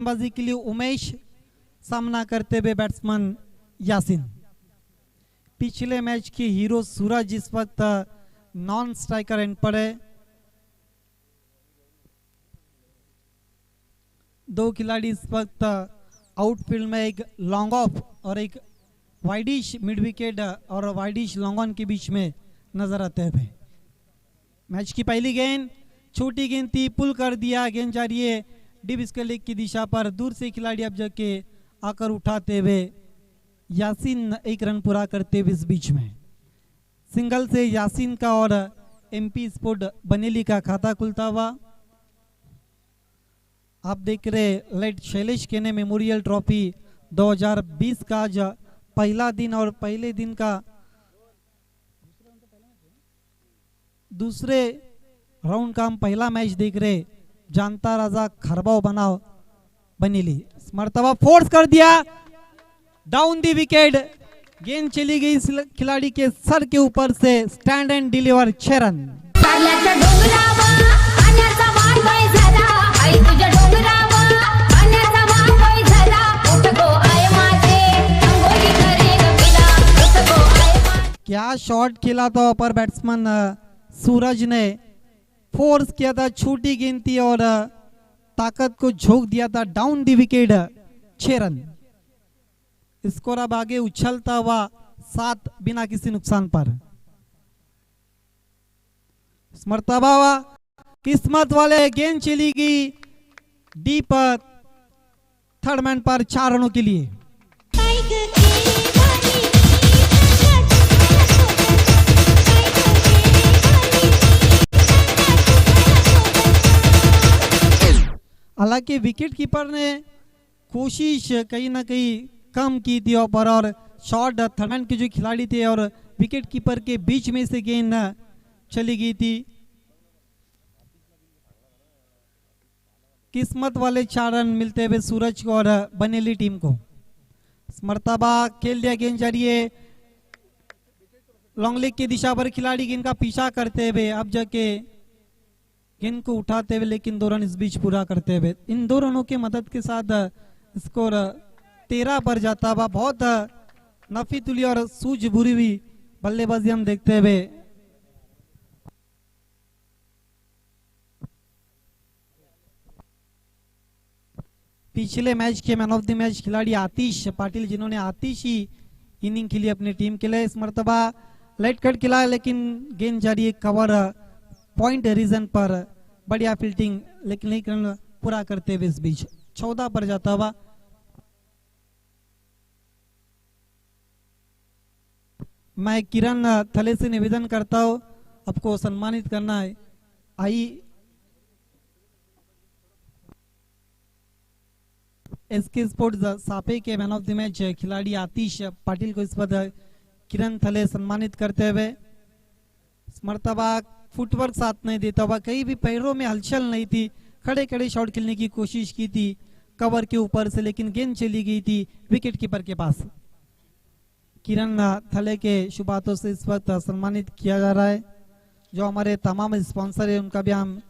बाजी के लिए उमेश सामना करते हुए बैट्समैन यासीन। पिछले मैच के हीरो सूरज इस वक्त नॉन स्ट्राइकर एंड पर है। दो खिलाड़ी इस वक्त आउटफील्ड में, एक लॉन्ग ऑफ और एक वाइडिश मिड विकेट और वाइडिश लॉन्ग ऑन के बीच में नजर आते हुए। मैच की पहली गेंद छोटी गेंद थी, पुल कर दिया, गेंद जा रही है डीप स्क्वायर लेग की दिशा पर। दूर से खिलाड़ी अब जाके आकर उठाते हुए यासीन एक रन पूरा करते हुए इस बीच में सिंगल से यासीन का और एमपी स्पोर्ट बनेली का खाता खुलता हुआ। आप देख रहे लेट शैलेश केने मेमोरियल ट्रॉफी 2020 का आज पहला दिन और पहले दिन का दूसरे राउंड का हम पहला मैच देख रहे। जानता राजा खरबाव बनाओ बनेली मर्तबा फोर्स कर दिया, डाउन दी विकेट, गेंद चली गई इस खिलाड़ी के सर के ऊपर से, स्टैंड एंड डिलीवर 6 रन। क्या शॉट खेला था अपर बैट्समैन सूरज ने, फोर्स किया था, छोटी गेंद थी और ताकत को झोंक दिया था, down the wicket 6 run. Score अब आगे उछलता हुआ 7 बिना किसी नुकसान पर। मर्तबा किस्मत वाले गेंद चली गई डीप थर्ड मैन पर 4 रनों के लिए। हालांकि विकेट कीपर ने कोशिश कहीं ना कहीं कम की थी और शॉट थर्ड के जो खिलाड़ी थे और विकेट कीपर के बीच में से गेंद चली गई थी। किस्मत वाले 4 रन मिलते हुए सूरज को और बनेली टीम को। मर्तबा खेल दिया, गेंद जा रही है लॉन्ग लेग की दिशा पर, खिलाड़ी गेंद का पीछा करते हुए अब जाके गेंद को उठाते हुए, लेकिन 2 रन इस बीच पूरा करते हुए। इन 2 रनों के मदद के साथ स्कोर 13 पर जाता हुआ। बहुत नफी तुली और सूझबूझी हुई बल्लेबाजी हम देखते हुए। पिछले मैच के मैन ऑफ द मैच खिलाड़ी आतिश पाटिल, जिन्होंने आतिशी इनिंग खेली अपनी टीम के लिए। इस मर्तबा लाइट कट खिलाया, लेकिन गेंद जारी है कवर पॉइंट रीजन पर, बढ़िया फील्डिंग, लेकिन एक रन पूरा करते हुए इस बीच 14 पर जाता हुआ। मैं किरण थले से निवेदन करता हूं आपको सम्मानित करना है। आई एसके स्पोर्ट्स सापे के मैन ऑफ द मैच खिलाड़ी आतिश पाटिल को इस पर किरण थले सम्मानित करते हुए। मर्तबा फुटवर्क साथ नहीं देता हुआ, कहीं भी पैरों में हलचल नहीं थी, खड़े खड़े शॉट खेलने की कोशिश की थी कवर के ऊपर से, लेकिन गेंद चली गई थी विकेट कीपर के पास। किरण थले के शुभ हाथों से इस वक्त सम्मानित किया जा रहा है। जो हमारे तमाम स्पॉन्सर है उनका भी हम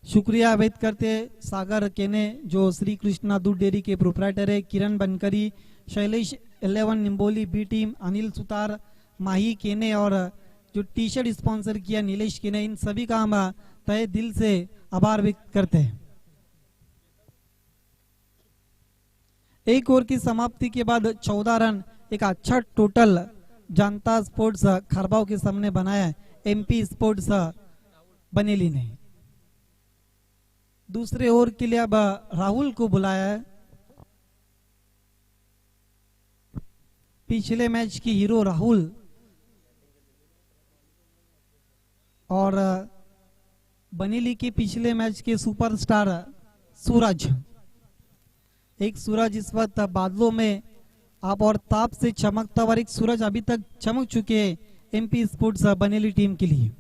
शुक्रिया व्यक्त करते। सागर केने जो श्री कृष्णा दूध डेयरी के प्रोप्राइटर है, किरण बनकरी, शैलेश 11 निम्बोली बी टीम, अनिल सुतार, माही केने और जो टी शर्ट स्पॉन्सर किया नीलेश केने, इन सभी का हम तहे दिल से आभार व्यक्त करते हैं। एक ओवर की समाप्ति के बाद 14 रन, एक अच्छा टोटल जानता स्पोर्ट्स खरबाव के सामने बनाया एमपी स्पोर्ट्स बनेली ने। दूसरे ओवर के लिए अब राहुल को बुलाया है। पिछले मैच की हीरो राहुल और बनेली के पिछले मैच के सुपरस्टार सूरज। एक सूरज इस वक्त बादलों में आप और ताप से चमकता हुआ, एक सूरज अभी तक चमक चुके हैं एमपी स्पोर्ट्स बनेली टीम के लिए।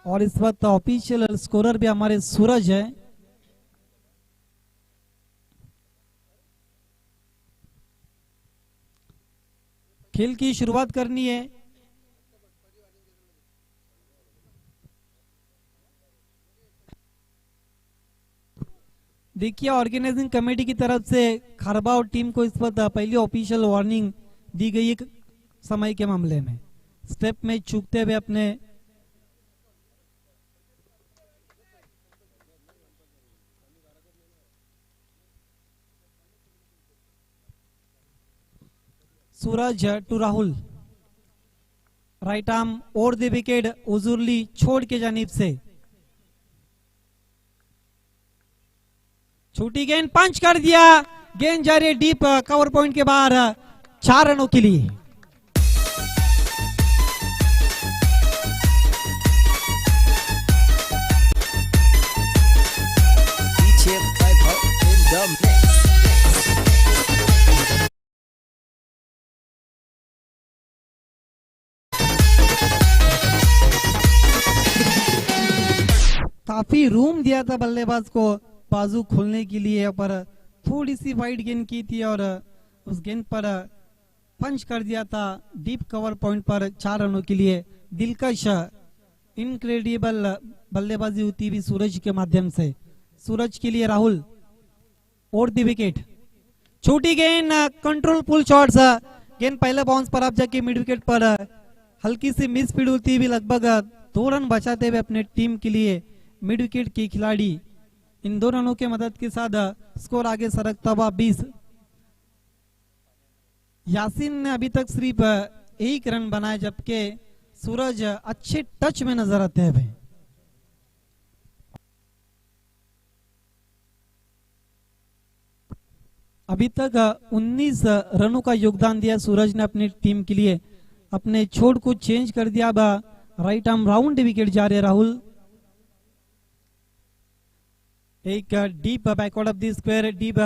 और इस वक्त ऑफिशियल स्कोरर भी हमारे सूरज है। खेल की शुरुआत करनी है। देखिए ऑर्गेनाइजिंग कमेटी की तरफ से खरबा और टीम को इस वक्त पहली ऑफिशियल वार्निंग दी गई है समय के मामले में, स्टेप में चूकते हुए अपने सूरज टू राहुल, राइट आर्म और द विकेट उजुरली छोड़ के जानिब से, छोटी गेंद पंच कर दिया, गेंद जा रही है डीप कवर पॉइंट के बाहर 4 रनों के लिए। काफी रूम दिया था बल्लेबाज को बाजू खोलने के लिए, पर थोड़ी सी वाइड गेंद की थी और उस गेंद पर पंच कर दिया था डीप कवर पॉइंट पर 4 रनों के लिए। दिलकश इनक्रेडिबल बल्लेबाजी होती हुई सूरज के माध्यम से, सूरज के लिए राहुल और दी विकेट, छोटी गेंद कंट्रोल पुल शॉट्स, गेंद पहले बाउंस पर आप जाके मिड विकेट पर हल्की सी मिस स्पीड होती हुई लगभग 2 रन बचाते हुए अपने टीम के लिए मिड विकेट के खिलाड़ी इन 2 रनों के मदद के साथ स्कोर आगे सरकता हुआ 20। यासीन ने अभी तक सिर्फ 1 रन बनाए, जबकि सूरज अच्छे टच में नजर आते हुए। अभी तक 19 रनों का योगदान दिया सूरज ने अपनी टीम के लिए, अपने छोड़ को चेंज कर दिया। अब राइट आर्म राउंड विकेट जा रहे राहुल, एक deep backward of the square, deep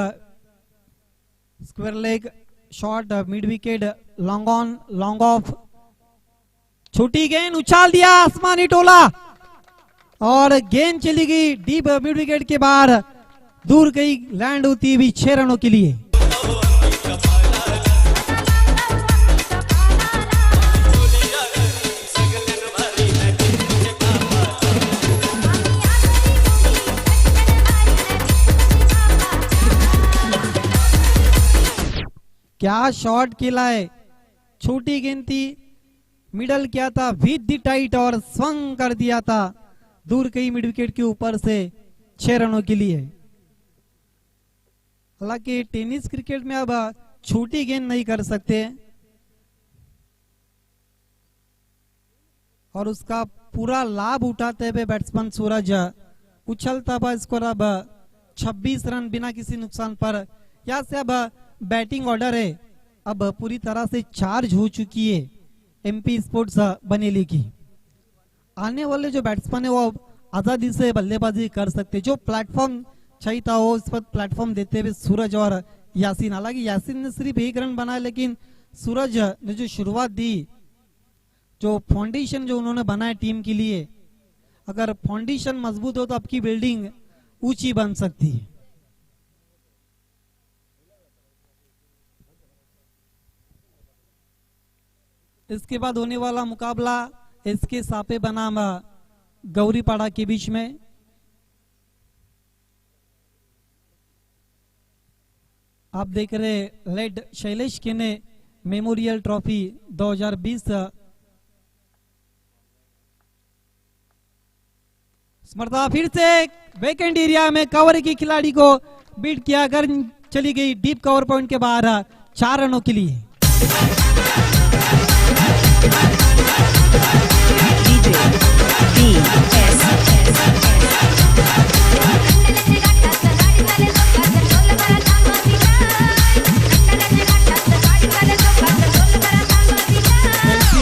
square leg shot mid wicket, long on long off, छोटी गेंद उछाल दिया आसमानी टोला और गेंद चली गई डीप मिड विकेट के बाहर, दूर गई, लैंड होती हुई 6 रनों के लिए। क्या शॉट खेला है, छोटी गेंद थी, मिडल किया था विद द टाइट और स्वंग कर दिया था, दूर गई मिड विकेट के ऊपर से 6 रनों के लिए। हालांकि टेनिस क्रिकेट में अब छोटी गेंद नहीं कर सकते और उसका पूरा लाभ उठाते हुए बैट्समैन सूरज उछलता हुआ स्कोर अब 26 रन बिना किसी नुकसान पर। यहाँ से अब बैटिंग ऑर्डर है, अब पूरी तरह से चार्ज हो चुकी है एमपी स्पोर्ट्स बनेली की। आने वाले जो बैट्समैन है वो आजादी से बल्लेबाजी कर सकते, जो प्लेटफॉर्म चाहिए था वो इस पर प्लेटफॉर्म देते हुए सूरज और यासीन। हालांकि यासीन ने सिर्फ 1 रन बनाया, लेकिन सूरज ने जो शुरुआत दी, जो फाउंडेशन जो उन्होंने बनाया टीम के लिए, अगर फाउंडेशन मजबूत हो तो आपकी बिल्डिंग ऊंची बन सकती है। इसके बाद होने वाला मुकाबला एसके सापे बनाम गौरीपाड़ा के बीच में। आप देख रहे लेड शैलेश केने मेमोरियल ट्रॉफी 2020 स्मृता फिर से वेकेंट एरिया में कवर की खिलाड़ी को बीट किया कर चली गई डीप कवर पॉइंट के बाहर 4 रनों के लिए।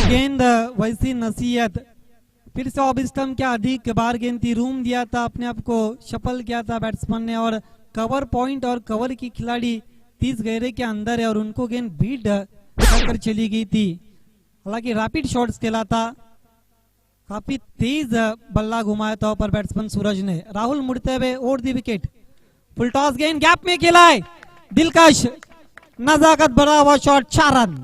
गेंद वैसी नसीहत, फिर से ऑफ स्टंप के अधिक बार गेंद थी, रूम दिया था, अपने आप को शफल किया था बैट्समैन ने और कवर पॉइंट और कवर की खिलाड़ी 30 गहरे के अंदर है और उनको गेंद बीट कर चली गई थी। हालांकि रैपिड शॉट्स खेला था, काफी तेज बल्ला घुमाया था ऊपर बैट्समैन सूरज ने। राहुल मुड़ते हुए और दी विकेट, फुल टॉस गेंद गैप में खेला है, दिलकश नजाकत भरा हुआ शॉट 4 रन।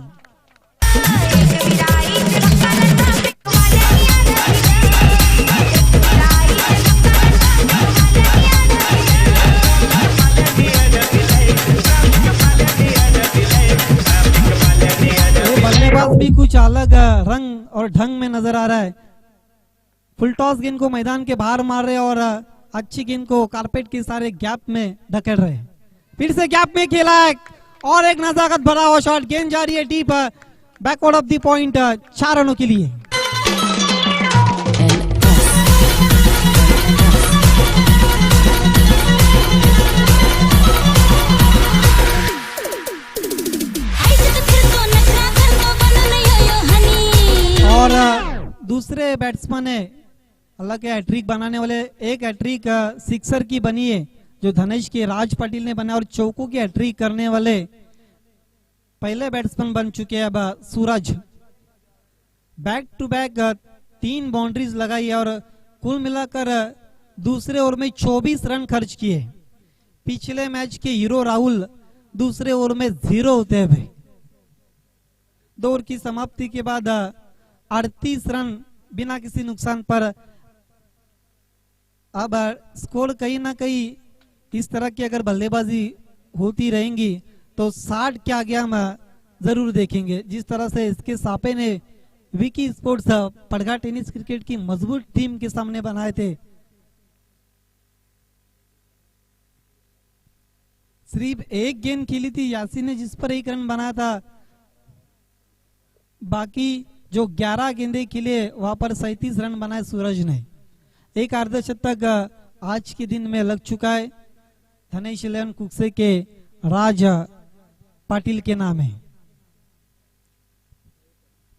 कुछ अलग रंग और ढंग में नजर आ रहा है। फुल टॉस गेंद को मैदान के बाहर मार रहे और अच्छी गेंद को कारपेट के सारे गैप में धकेल रहे। फिर से गैप में खेला है और एक नजाकत भरा हुआ शॉट, गेंद जा रही है deep backward of the point 4 रनों के लिए। और दूसरे बैट्समैन है हालांकि हैट्रिक बनाने वाले, एक हैट्रिक सिक्सर की बनी है जो धनेश के राज पाटिल ने बनाया और चौकों की हैट्रिक करने वाले पहले बैट्समैन बन चुके हैं अब सूरज। बैक टू बैक 3 बाउंड्रीज लगाई और कुल मिलाकर दूसरे ओवर में 24 रन खर्च किए। पिछले मैच के हीरो राहुल दूसरे ओवर में 0 होते हुए 2 ओवर की समाप्ति के बाद 38 रन बिना किसी नुकसान पर। अब स्कोर कहीं ना कहीं इस तरह की अगर बल्लेबाजी होती रहेंगी तो 60 के आगे हम जरूर देखेंगे। जिस तरह से इसके सापे ने विकी स्पोर्ट्स पड़गा टेनिस क्रिकेट की मजबूत टीम के सामने बनाए थे। सिर्फ एक गेंद खेली थी यासीन ने जिस पर 1 रन बनाया था, बाकी जो 11 गेंदे खेले वहां पर 37 रन बनाए सूरज ने। एक अर्धशतक आज के दिन में लग चुका है धनेश 11 कुकसे के राज पाटिल के नाम है।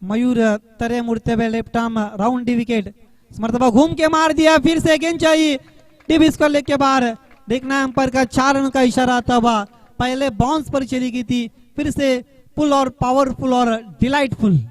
मयूर तरे मुड़ते हुए left arm round D wicket, मरतबा घूम के मार दिया। फिर से गेंद चाहिए डिप इसको लेके बाहर, देखना अंपायर का 4 रन का इशारा आता हुआ। पहले बाउंस पर चली गई थी, फिर से पुल और पावरफुल और डिलाइटफुल।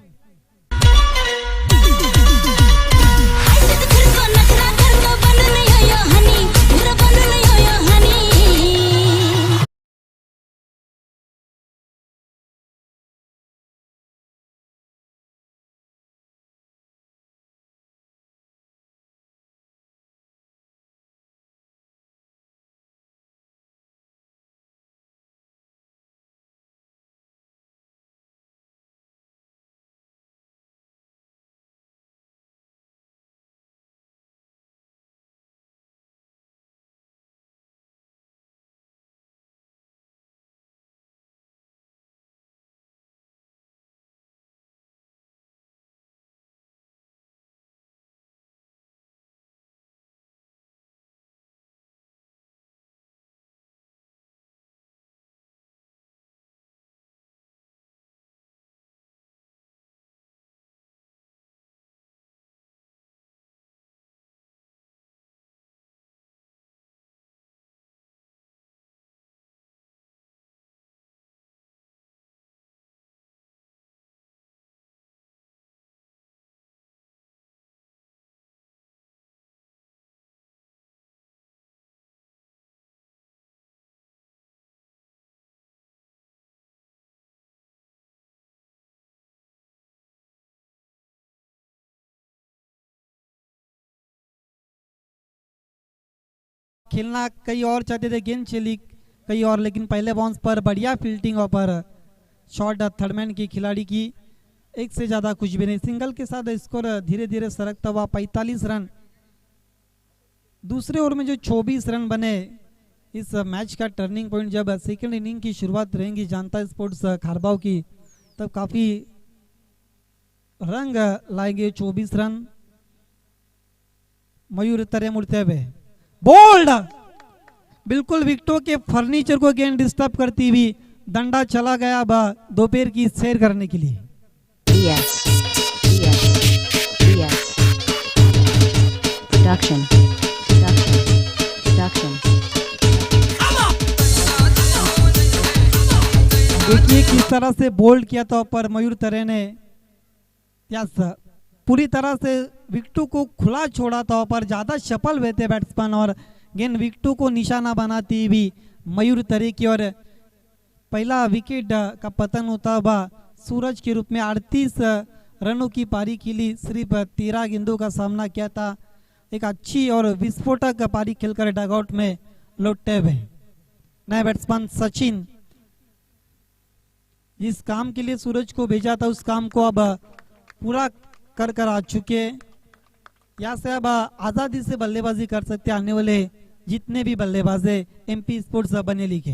खेलना कई और चाहते थे, गेंद चली कई और, लेकिन पहले बाउंस पर बढ़िया फील्डिंग पर शॉट थर्डमैन की खिलाड़ी की। एक से ज्यादा कुछ भी नहीं, सिंगल के साथ स्कोर धीरे धीरे सरकता हुआ 45 रन। दूसरे ओवर में जो 24 रन बने, इस मैच का टर्निंग पॉइंट जब सेकंड इनिंग की शुरुआत रहेंगी जानता स्पोर्ट्स खारबाव की, तब काफी रंग लाएंगे 24 रन। मयूर तरे मुड़ते हुए बोल्ड, बिल्कुल विकेटों के फर्नीचर को गेंद डिस्टर्ब करती हुई डंडा चला गया अब दोपहर की सैर करने के लिए। देखिए किस तरह से बोल्ड किया था पर मयूर तरे ने, पूरी तरह से विकेटों को खुला छोड़ा था पर ज्यादा सफल हुए थे बैट्समैन और गेंद विकेटों को निशाना बनाती हुई मयूर तरे की और पहला विकेट का पतन होता हुआ सूरज के रूप में 38 रनों की पारी खेली, सिर्फ 13 गेंदों का सामना किया था। एक अच्छी और विस्फोटक पारी खेलकर डगआउट में लौटते हुए नए बैट्समैन सचिन जिस काम के लिए सूरज को भेजा था उस काम को अब पूरा कर आ चुके हैं। यहाँ से अब आजादी से बल्लेबाजी कर सकते आने वाले जितने भी बल्लेबाज है एमपी स्पोर्ट्स बनेली के।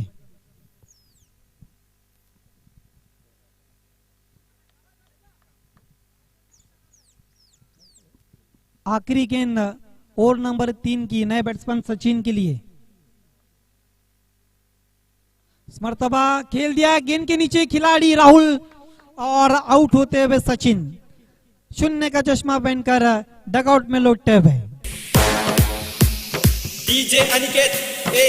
आखिरी गेंद ओवर नंबर 3 की नए बैट्समैन सचिन के लिए। मर्तबा खेल दिया गेंद के नीचे खिलाड़ी राहुल और आउट होते हुए सचिन 0 का चश्मा पहनकर डगआउट में लौटते हुए। डीजे अनिकेत ए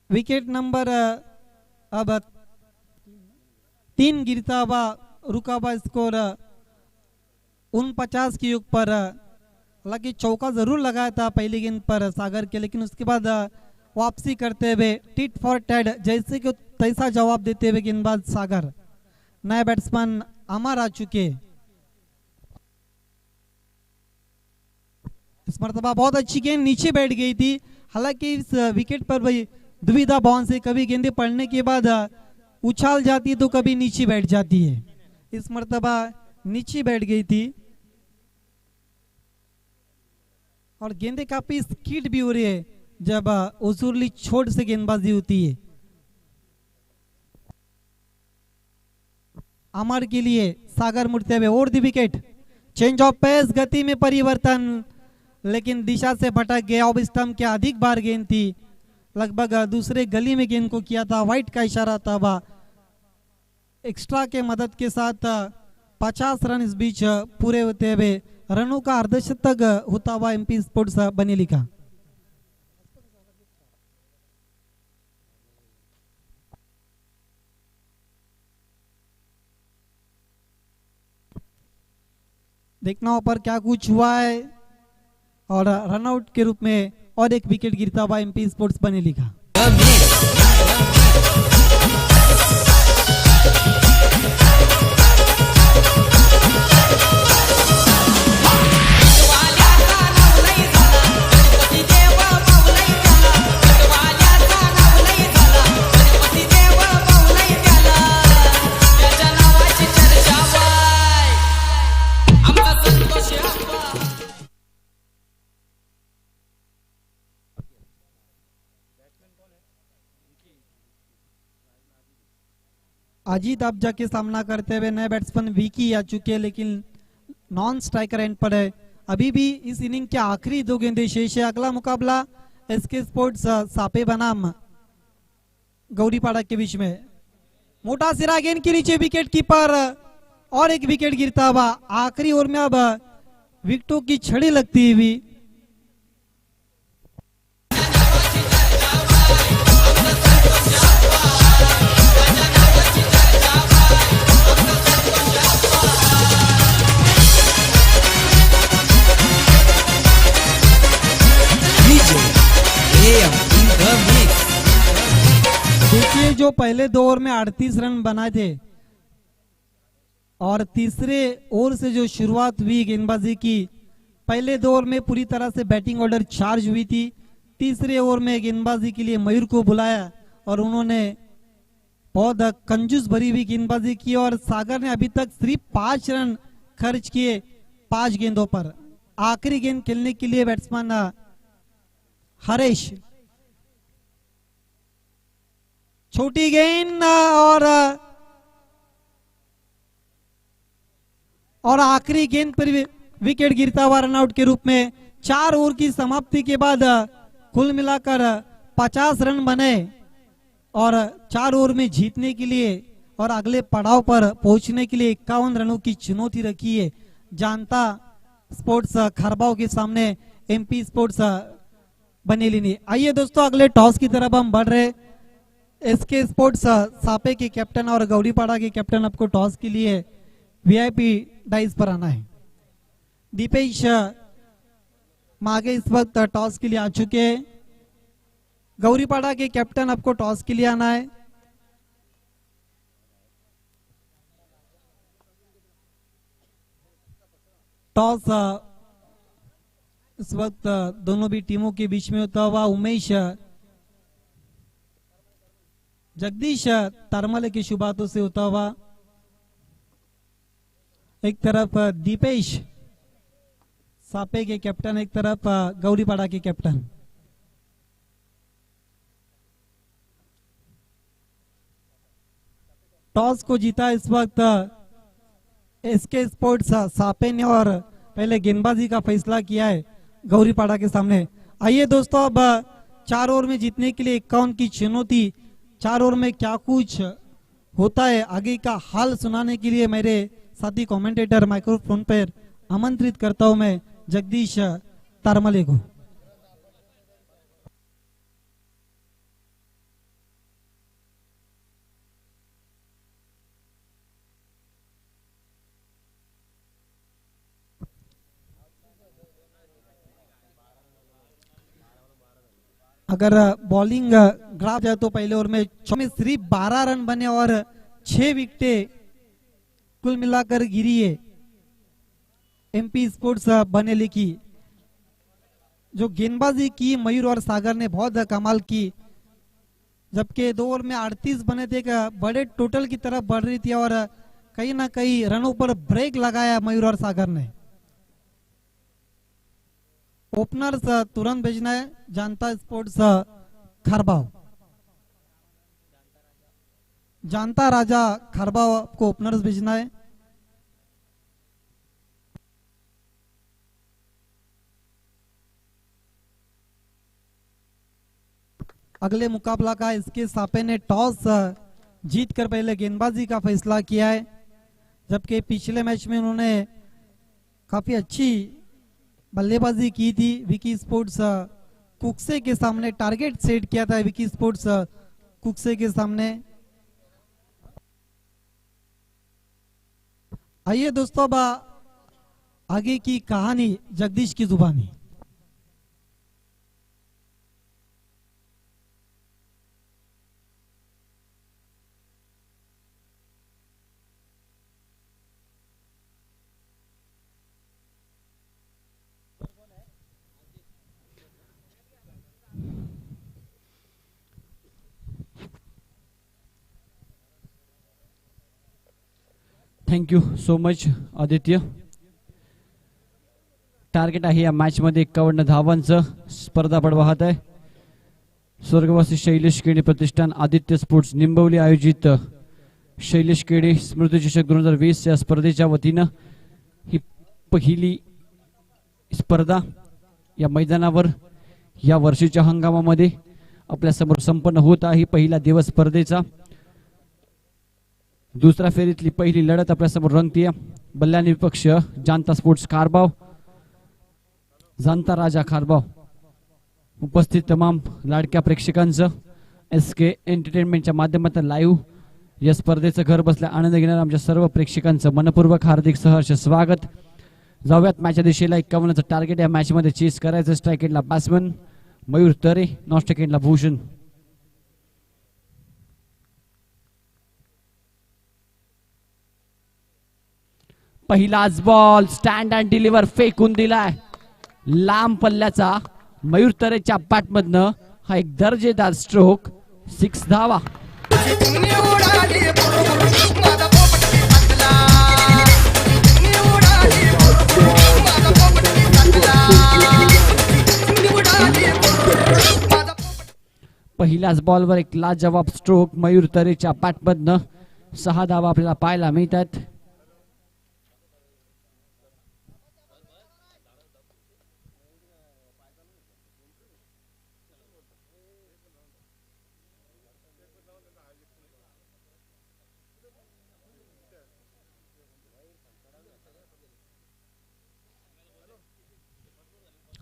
विकेट नंबर अब 3 गिरता हुआ रुका हुआ स्कोर 49 के युग पर। हालांकि चौका जरूर लगाया था पहली गेंद पर सागर के, लेकिन उसके बाद वापसी करते हुए टिट फॉर टैड जैसे कि तैसा जवाब देते हुए गेंदबाज सागर। नए बैट्समैन अमर आ चुके। इस मरतबा बहुत अच्छी गेंद नीचे बैठ गई थी। हालांकि इस विकेट पर भाई दुविधा बाउंस से कभी गेंदें पड़ने के बाद उछाल जाती है तो कभी नीचे बैठ जाती है। इस मरतबा नीचे बैठ गई थी और गेंदें काफी स्कीड भी हो रही है जब उसूरली छोट से गेंदबाजी होती है। अमर के लिए सागर मुड़ते हुए और the wicket. Change of pace, गति में परिवर्तन, लेकिन दिशा से भटक गया। ऑफ स्टंप के अधिक बार गेंद थी, लगभग दूसरे गली में गेंद को किया था। वाइट का इशारा था। वह एक्स्ट्रा के मदद के साथ 50 रन इस बीच पूरे होते हुए रनों का अर्धशतक होता हुआ एमपी स्पोर्ट्स बनेली का। देखना ऊपर क्या कुछ हुआ है और रनआउट के रूप में और एक विकेट गिरता हुआ एमपी स्पोर्ट्स बनेली का। अजीत अफजा के सामना करते हुए नए बैट्समैन विकी आ चुके हैं, लेकिन नॉन स्ट्राइकर एंड पर है। अभी भी इस इनिंग के आखिरी 2 गेंदें शेष है। अगला मुकाबला एसके स्पोर्ट्स सापे बनाम गौरीपाड़ा के बीच में। मोटा सिरा गेंद के नीचे विकेट कीपर और एक विकेट गिरता हुआ। आखिरी ओवर में अब विकेटों की छड़ी लगती हुई। देखिए, जो पहले 2 ओवर में 38 रन बनाए थे और तीसरे ओवर से जो शुरुआत हुई गेंदबाजी की, पहले 2 ओवर में पूरी तरह से बैटिंग ऑर्डर चार्ज हुई थी। तीसरे ओवर में गेंदबाजी के लिए मयूर को बुलाया और उन्होंने बहुत कंजूस भरी हुई गेंदबाजी की और सागर ने अभी तक सिर्फ 5 रन खर्च किए 5 गेंदों पर। आखिरी गेंद खेलने के लिए बैट्समैन हरेश, छोटी गेंद और आखिरी गेंद पर विकेट गिरता हुआ रनआउट के रूप में। 4 ओवर की समाप्ति के बाद कुल मिलाकर 50 रन बने और 4 ओवर में जीतने के लिए और अगले पड़ाव पर पहुंचने के लिए 51 रनों की चुनौती रखी है जानता स्पोर्ट्स खरबाव के सामने एमपी स्पोर्ट्स बनेली ने। आइए दोस्तों, अगले टॉस की तरफ हम बढ़ रहे। एसके स्पोर्ट्स सापे के कैप्टन और गौरीपाड़ा के कैप्टन आपको टॉस के लिए वीआईपी डाइस पर आना है। दीपेश मागे इस वक्त टॉस के लिए आ चुके हैं। गौरीपाड़ा के कैप्टन आपको टॉस के लिए आना है। टॉस इस वक्त दोनों भी टीमों के बीच में होता हुआ उमेश जगदीश तरमले की शुभ हाथों से होता हुआ। एक तरफ दीपेश सापे के कैप्टन, एक तरफ गौरीपाड़ा के कैप्टन। टॉस को जीता इस वक्त एसके स्पोर्ट्स सापे ने और पहले गेंदबाजी का फैसला किया है गौरीपाड़ा के सामने। आइए दोस्तों, अब 4 ओवर में जीतने के लिए 51 की चुनौती। 4 ओवर में क्या कुछ होता है आगे का हाल सुनाने के लिए मेरे साथी कमेंटेटर माइक्रोफोन पर आमंत्रित करता हूं मैं जगदीश तरमले को। अगर बॉलिंग ग्राफ जाए तो पहले ओवर में सिर्फ 12 रन बने और 6 विकेटें कुल मिलाकर गिरी है एमपी स्पोर्ट्स बनेली की। जो गेंदबाजी की मयूर और सागर ने बहुत कमाल की, जबकि 2 ओवर में 38 बने थे, बड़े टोटल की तरफ बढ़ रही थी और कहीं ना कहीं रनों पर ब्रेक लगाया मयूर और सागर ने। ओपनर्स तुरंत भेजना है जानता स्पोर्ट्स खरबाव। जानता राजा खरबाव को ओपनर्स भेजना है। अगले मुकाबला का इसके सापे ने टॉस जीतकर पहले गेंदबाजी का फैसला किया है, जबकि पिछले मैच में उन्होंने काफी अच्छी बल्लेबाजी की थी। विकी स्पोर्ट्स कुक्से के सामने टारगेट सेट किया था विकी स्पोर्ट्स कुक्से के सामने। आइए दोस्तों, अब आगे की कहानी जगदीश की जुबानी। Thank you so much Aditya. Target आहे या मॅच मध्ये 51 धावांचं। स्पर्धा बडवाहत आहे स्वर्गवासी शैलेश केणी प्रतिष्ठान आदित्य स्पोर्ट्स निंबवली आयोजित शैलेश केडे स्मृती चषक 2020 या स्पर्धेच्या वतीनं ही पहिली स्पर्धा या मैदानावर या वर्षीच्या हंगामामध्ये आपल्या समोर संपन्न होत आहे. पहिला दिवस स्पर्धेचा दुसऱ्या फेरीतली पहिली लढत आपल्या समोर रंगतीये. बल्लान विपक्ष जाणता स्पोर्ट्स खारबाव, जाणता राजा खारबाव. उपस्थित तमाम लाडक्या प्रेक्षकांचं SK एंटरटेनमेंटच्या माध्यमातून लाईव्ह या स्पर्धेचं घर बसल्या आनंद घेणाऱ्या आमच्या सर्व प्रेक्षकांचं मनपूर्वक हार्दिक सहर्ष स्वागत. जाऊयात मॅचच्या दिशेला. 51चं टार्गेट या मॅच मध्ये चेस करायचं. स्ट्राइक एंडला बॅट्समन मयूर तरे, नॉन स्ट्राइक एंडला भूषण. पहिलाच बॉल स्टँड अँड डिलिव्हर फेकून दिलाय लांब पल्ल्याचा. मयूर तरेच्या बॅट मधनं हा एक दर्जेदार स्ट्रोक. 6 धावा. पहिल्याच बॉलवर एक लाजवाब स्ट्रोक मयूर तरेच्या बॅट मधनं. 6 धावा आपल्याला पाहायला मिळतात.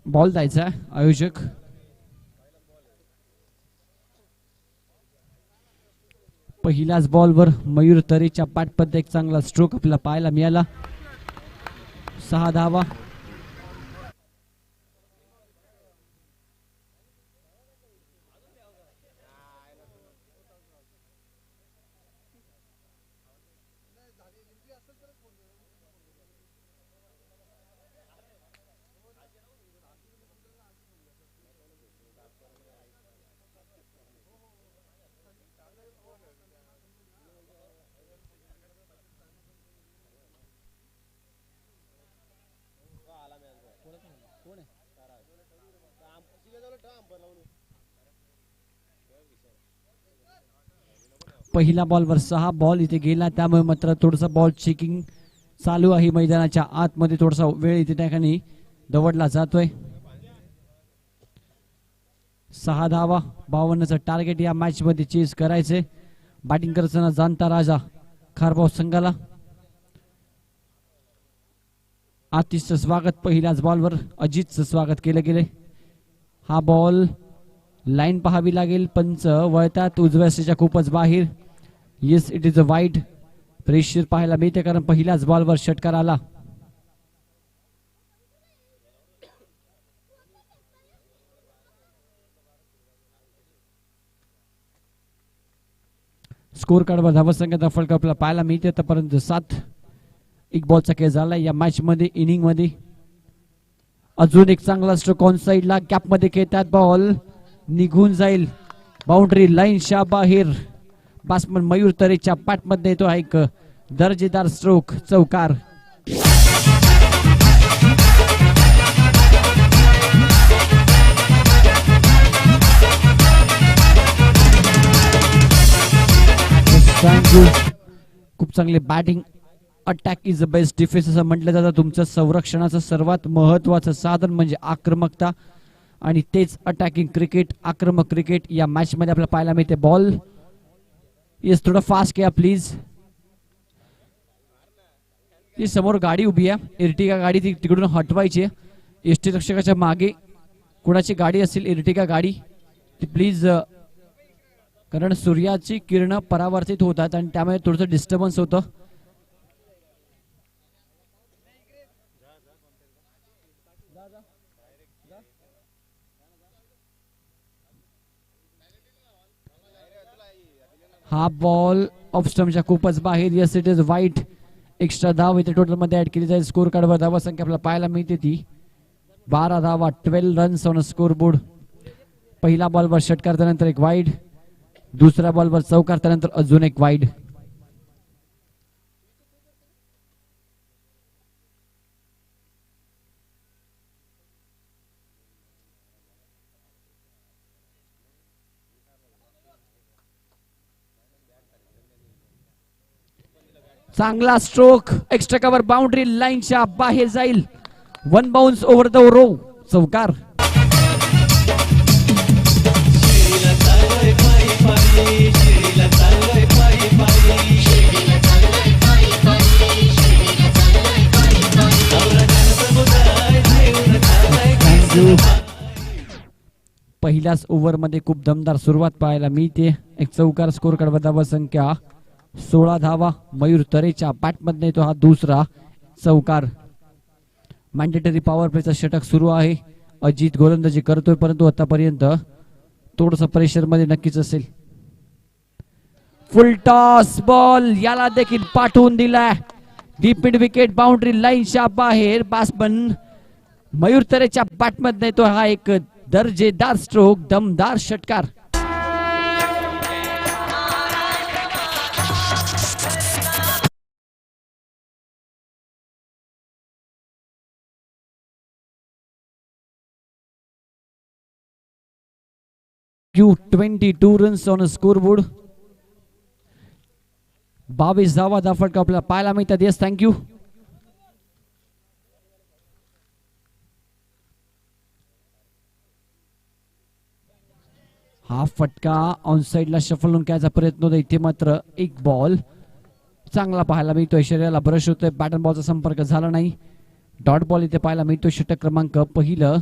बॉल द्यायचा आयोजक. पहिल्याच बॉलवर मयूर तरेच्या पाठपद्ध एक चांगला स्ट्रोक आपल्याला पाहायला मिळाला. 6 धावा. पहिला बॉलवर 6 बॉल इथे गेला, त्यामुळे मात्र थोडसा बॉल चेकिंग चालू आहे मैदानाच्या आतमध्ये. थोडासा वेळ इथे त्या ठिकाणी दवडला जातोय. 6 धावा. 52चं टार्गेट या मॅच मध्ये चेस करायचे. बॅटिंग करताना जाणता राजा खारबाव संघाला. आतिशचं स्वागत. पहिल्याच बॉलवर अजितचं स्वागत केलं गेले. हा बॉल लाईन पाहावी लागेल. पंच वळतात उजव्या सीच्या खूपच बाहेर. Yes, it is a wide. Pressure पाहायला मिळते कारण पहिल्याच बॉलवर षटकार आला. स्कोर कार्डवर धावसंख्येचा फलक आपल्याला पाहायला मिळते. आतापर्यंत 7 एक बॉलचा खेळ झाला या मॅच मध्ये. इनिंग मध्ये अजून एक चांगला स्ट्रोक ऑन साइडला. कॅप मध्ये खेळतात. बॉल निघून जाईल बाउंड्री लाईनच्या बाहेर. बॅट्समन मयूर तरेच्या बॅट मध्ये येतो एक दर्जेदार स्ट्रोक. चौकार. थँक्यू. खूप चांगले batting. Attack is the best defence असं म्हटलं जातं. तुमचं संरक्षणाचं सर्वात महत्वाचं साधन म्हणजे आक्रमकता आणि तेच अटॅकिंग क्रिकेट, आक्रमक क्रिकेट या मॅच मध्ये आपल्याला पाहायला मिळते. बॉल येस, थोडं फास्ट घ्या प्लीज. ही समोर गाडी उभी आहे, इर्टिगा गाडी, ती तिकडून हटवायची. एसटी रक्षकाच्या मागे कुणाची गाडी असेल इर्टिगा गाडी ती प्लीज, कारण सूर्याची किरण परावर्तित होतात आणि त्यामुळे थोडंसं डिस्टर्बन्स होतं. हा बॉल ऑफ स्टंपच्या खूपच बाहेर. Yes, it is white. Extra धाव इथे टोटल मध्ये ऍड केली जाईल. स्कोर कार्डवर धावा संख्या आपल्याला पाहायला मिळते ती 12 धावा. 12 रन्स ऑन स्कोर बोर्ड. पहिला बॉलवर षटकार, त्यानंतर एक वाईड. दुसऱ्या बॉलवर चौकार, त्यानंतर अजून एक वाईड. चांगला स्ट्रोक, एक्स्ट्रा कव्हर, बाउंड्री लाईनच्या बाहेर जाईल. One bounce over the rope, चौकार. पहिल्याच ओव्हर मध्ये खूप दमदार सुरुवात पाहायला मिळते. एक चौकार, स्कोर कार्ड धावा संख्या 16 धावा. मयूर तरेच्या बॅटमधून येतो हा दुसरा चौकार. मॅन्डेटरी पॉवर प्लेचा षटक सुरू आहे. अजित गोलंदाजी करतोय, परंतु आतापर्यंत थोडस प्रेशर मध्ये नक्कीच असेल. फुल टॉस बॉल, याला देखील पाठवून दिलाय. डीप मिड विकेट, बाउंड्री लाईनच्या बाहेर. बॅट्समन मयूर तरेच्या बॅटमधून येतो हा एक दर्जेदार स्ट्रोक, दमदार षटकार. You 22 runs on a scoreboard. 22 धावा फटका आपल्याला पाहायला मिळतात. Yes, thank you. हा फटका ऑन साइडला शफल होऊन घ्यायचा प्रयत्न होता. इथे मात्र एक बॉल चांगला पाहायला मिळतोय. शरीराला ब्रश होतोय, बॅट अँड बॉलचा संपर्क झाला नाही. डॉट बॉल इथे पाहायला मिळतोय. षटक क्रमांक पहिलं.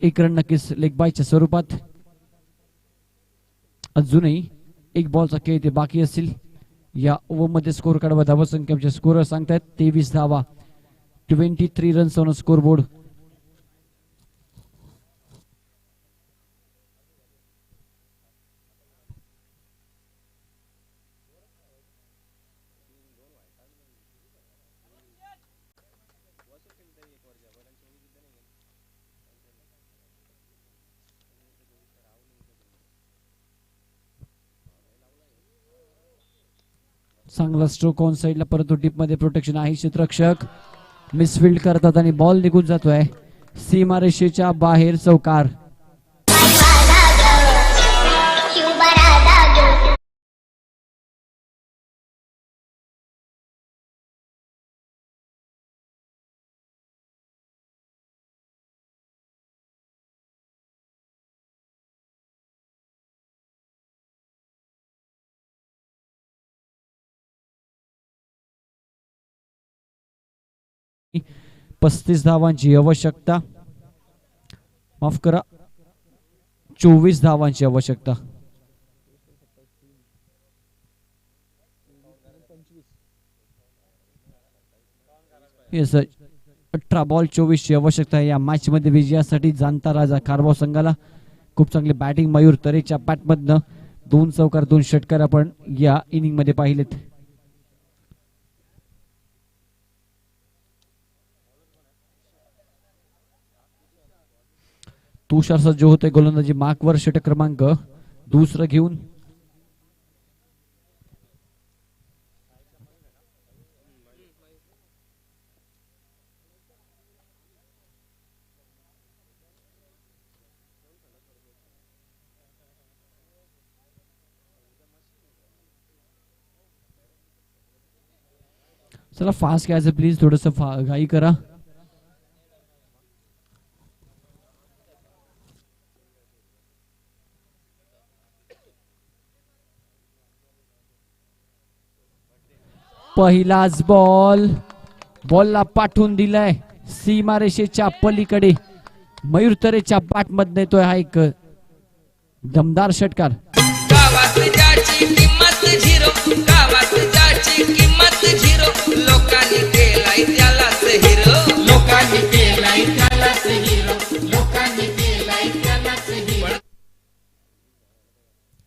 एक रन नक्कीच लेग बायच्या स्वरूपात. अजूनही एक बॉलचा खेळ इथे बाकी असेल. या ओव्हर मध्ये स्कोर कार्ड धावा संख्या स्कोर सांगतायत 23 धावा. 23 रन्स ऑन स्कोर बोर्ड. चांगला स्ट्रोक ऑन साइडला, परंतु डीप मध्ये प्रोटेक्शन आहे. क्षेत्ररक्षक मिसफिल्ड करतात आणि बॉल निघून जातोय सीमारेषेच्या बाहेर. चौकार. पस्तीस धावांची आवश्यकता, माफ करा 24 धावांची आवश्यकता. येस, 18 बॉल 24 ची आवश्यकता आहे या मॅच मध्ये विजयासाठी. जाणता राजा कारवाव संघाला खूप चांगली बॅटिंग मयूर तरेच्या बॅटमधनं. 2 चौकार 2 षटकार आपण या इनिंग मध्ये पाहिलेत. तुषार सज्ज होते गोलंदाजी मार्कवर. षटक क्रमांक दुसरं घेऊन. चला फास्ट घ्यायचं प्लीज, थोडस घाई करा. पहिलाच बॉल, बॉलला पाठवून दिलाय सीमारेषेच्या पलीकडे. मयूर तरेच्या बॅटमधून येतोय हा एक दमदार षटकार. गावात ज्याची किंमत झिरो, गावात ज्याची किंमत झिरो, लोकांनी केलाय त्यालाच हिरो, लोकांनी केलाय त्यालाच हिरो, लोकांनी केलाय त्यालाच हिरो.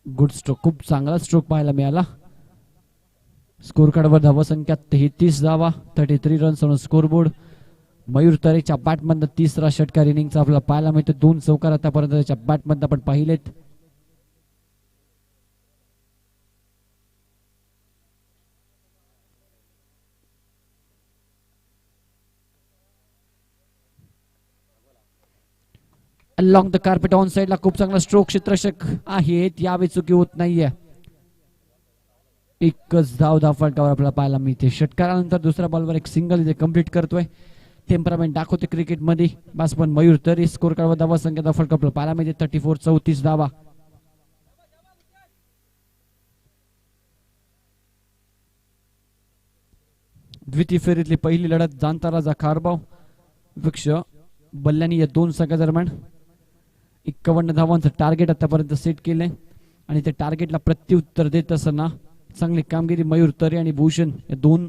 गुड स्ट्रोक, खूप चांगला स्ट्रोक पाहायला मिळाला. स्कोर कार्डवर धावा संख्या 33 धावा. 33 रन्स ऑन स्कोरबोर्ड. मयूर तरेच्या बॅटमधनं तिसरा षटकार इनिंगचा आपल्याला पाहायला मिळतो. 2 चौकार आतापर्यंत त्याच्या बॅटमधनं आपण पाहिलेत. अलॉंग द कार्पेट ऑन साइडला खूप चांगला स्ट्रोक क्षेत्ररक्षक आहेत. यावेळी चुकी होत नाहीये. एकच धाव फलकावर आपल्याला पाहायला मिळते. षटकारानंतर दुसऱ्या बॉलवर एक सिंगल इथे कंप्लीट करतोय. टेम्परामेंट दाखवते क्रिकेटमध्ये बॅट्समन मयूर तरी. स्कोर कार्डवर धावा संख्या फलक आपल्याला पाहायला मिळते 34, 34 धावा. द्वितीय फेरीतली पहिली लढत जाणता राजा खारबाव वृक्ष बल्ल्यानी या दोन संघादरम्यान 51 धावांचं टार्गेट आतापर्यंत सेट केलंय आणि त्या टार्गेटला प्रत्युत्तर देत असताना चांगली कामगिरी मयूर तरे आणि भूषण या दोन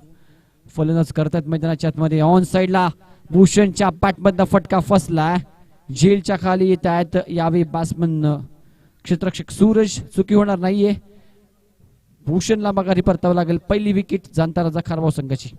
फलंदाज करतात मैदानाच्या आतमध्ये. ऑन साइडला भूषणच्या बॅटमधला फटका फसला. झेलच्या खाली येत आहेत यावेळी बॅट्समन क्षेत्ररक्षक सूरज. चुकी होणार नाहीये. भूषणला माघारी परतावं लागेल. पहिली विकेट जाणता राजा खारबाव संघाची.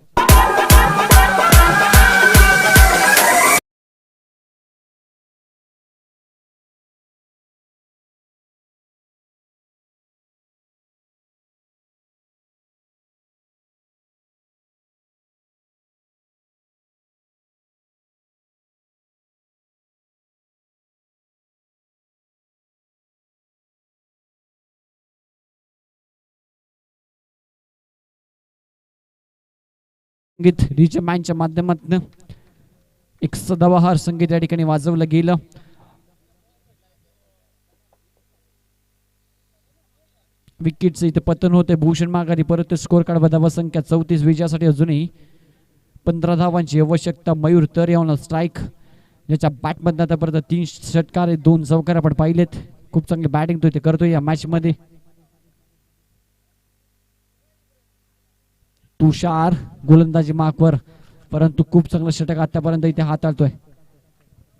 संगीत रिच मॅनच्या माध्यमातून एक सदाबहार संगीत या ठिकाणी वाजवलं गेलं. विकेटचं इथे पतन होते. भूषण माघारी परत. स्कोर कार्ड धावा संख्या 34. विजयासाठी अजूनही 15 धावांची आवश्यकता. मयूर तरे ऑन स्ट्राईक ज्याच्या बॅटमधनं आतापर्यंत 3 षटकार 2 चौकार आपण पाहिलेत. खूप चांगली बॅटिंग तो इथे करतोय या मॅच मध्ये. तुषार गोलंदाजी मार्कवर परंतु खूप चांगलं षटक आतापर्यंत इथे हाताळतोय.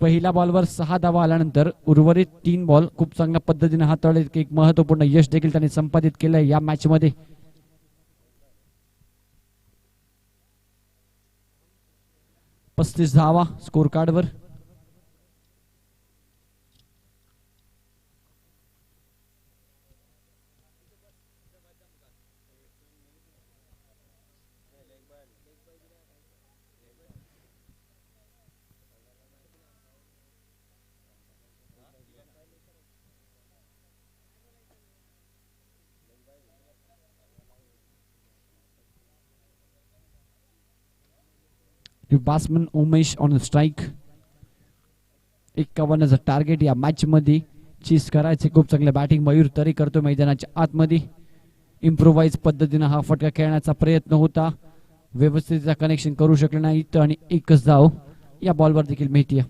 पहिल्या बॉलवर 6 धावा आल्यानंतर उर्वरित 3 बॉल खूप चांगल्या पद्धतीने हाताळले. एक महत्वपूर्ण यश देखील त्यांनी संपादित केलंय या मॅच मध्ये. पस्तीस धावा स्कोर कार्डवर. Batsman Umesh on strike. 51चं टार्गेट या मॅच मध्ये चीज करायचे. खूप चांगले बॅटिंग मयूर तरी करतो मैदानाच्या आतमध्ये. इम्प्रोवाइज पद्धतीने हा फटका खेळण्याचा प्रयत्न होता. व्यवस्थित कनेक्शन करू शकले नाहीत आणि एकच धाव या बॉलवर देखील मिळते.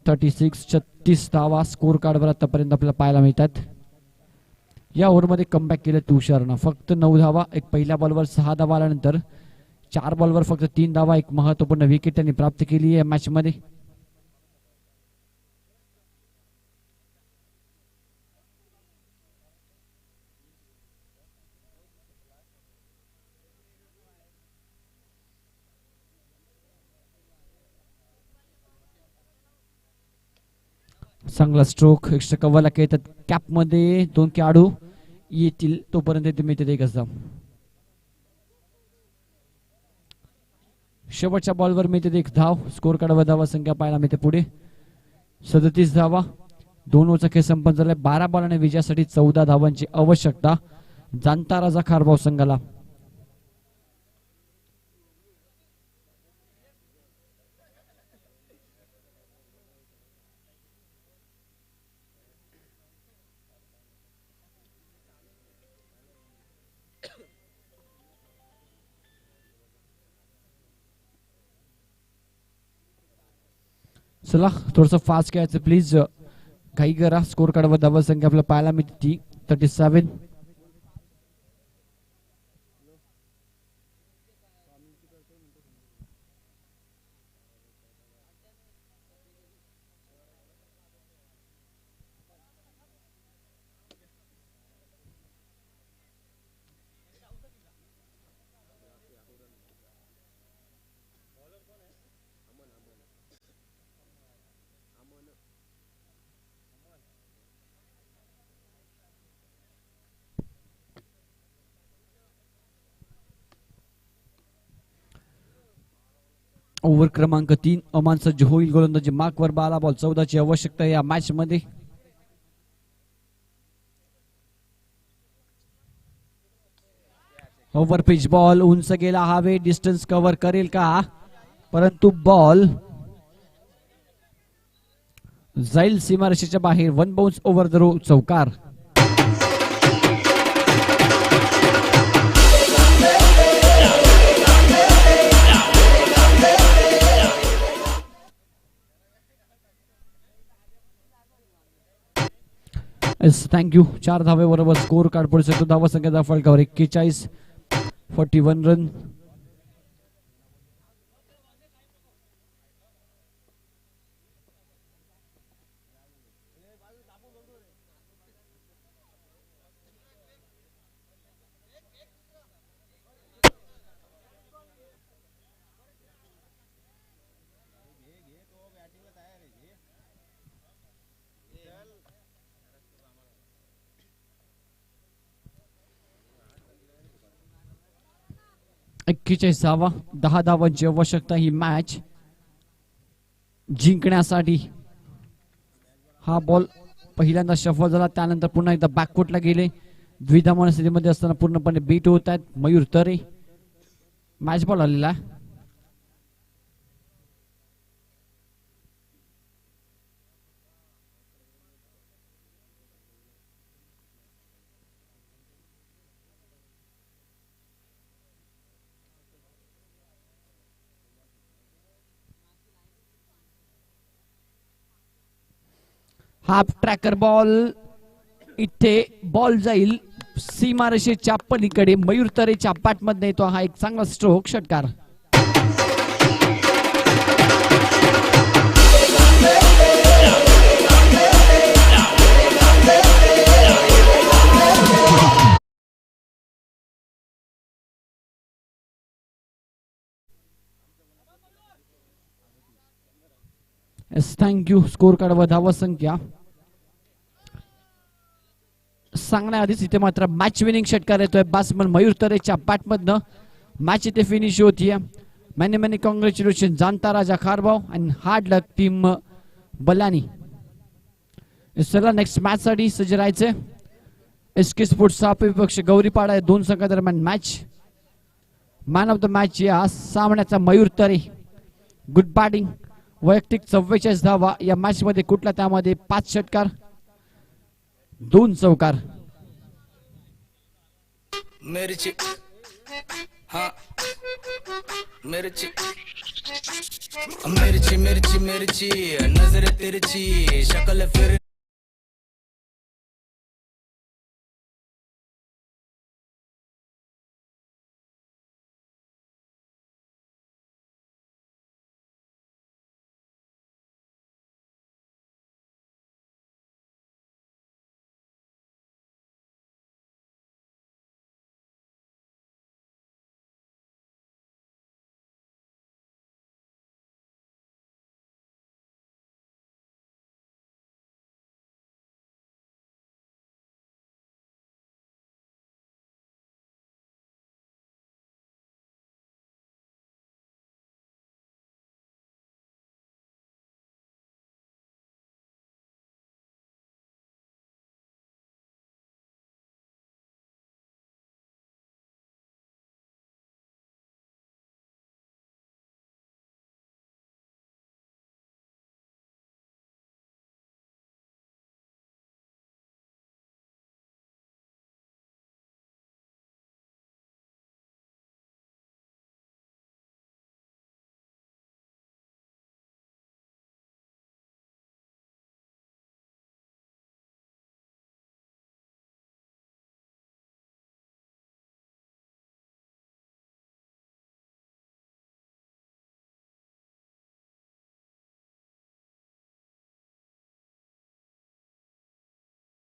36, 36 धावा स्कोर कार्डवर आतापर्यंत आपल्याला पाहायला मिळतात. या ओव्हरमध्ये कमबॅक केलं तुषारनं. फक्त 9 धावा. एक पहिल्या बॉलवर 6 धावा आल्यानंतर 4 बॉलवर फक्त 3 धावा. एक महत्वपूर्ण विकेट त्यांनी प्राप्त केली आहे मॅच मध्ये. चांगला स्ट्रोक. एक्स्ट्रा कव्हरला येतात. कॅप मध्ये 2 खेळाडू येतील तोपर्यंत तुम्ही तिथे एकच धाव. शेवटच्या बॉलवर मिळते 1 धाव. स्कोर कार्डवर धावा संख्या पाहायला मिळते पुढे 37 धावा. 2 ओव्हरचा खेळ संपन्न झालाय. 12 बॉलाने विजयासाठी 14 धावांची आवश्यकता जाणता राजा खारबाव संघाला. चला थोडस फास्ट खेळायचं प्लीज. घाई करा. स्कोर कार्डवर धावा संख्या आपल्याला पाहायला मिळते 37. ओव्हर क्रमांक 3 अमान सज्ज होईल. गोलंदाजी मार्कवर 12 बॉल 14ची आवश्यकता या मॅच मध्ये. ओव्हर पिच बॉल उंच गेला हवे, डिस्टन्स कव्हर करेल का, परंतु बॉल जाईल सीमारेषेच्या बाहेर. One bounce over the rope, चौकार. थँक्यू. 4 धावे बरोबर स्कोर कार्ड पडू शकतो. धावा संख्येचा फलकावर 41, 41 रन. एक्केचाळीस धावा, 10 धावांची आवश्यकता ही मॅच जिंकण्यासाठी. हा बॉल पहिल्यांदा शफल झाला, त्यानंतर पुन्हा एकदा बॅकफुटला गेले. द्विधा मनस्थितीमध्ये असताना पूर्णपणे बीट होत आहेत मयूर तरे. मॅच बॉल आलेला आहे. हाफ ट्रॅकर बॉल, इथे बॉल जाईल सीमारेषेच्या पलीकडे. मयूर तरेच्या बॅटमध्ये येतो हा एक चांगला स्ट्रोक, षटकार. थँक्यू. स्कोर कार्ड व धावा संख्या सांगण्याआधीच इथे मात्र मॅच विनिंग षटकार येतोय बॅट्समन मयूर तरेच्या बॅटमधनं. मॅच इथे फिनिश होतीये. मेनी मेनी कॉंग्रॅच्युलेशन जानता राजा खारबाव and hard luck team Balani. चला नेक्स्ट मॅच साठी सज्ज राहायचे. एसके स्पोर्ट्सचा विपक्ष गौरीपाडा या दोन संघादरम्यान match. Man of the match या सामन्याचा मयूर तरे. गुड बॅटिंग, वैयक्तिक 44 धावा या मॅच मध्ये कुठला, त्यामध्ये 5 षटकार 2 चौकार. मिर्ची हाँ मिर्ची मिर्ची मिर्ची मिर्ची नजर तिरछी शक्ल फिर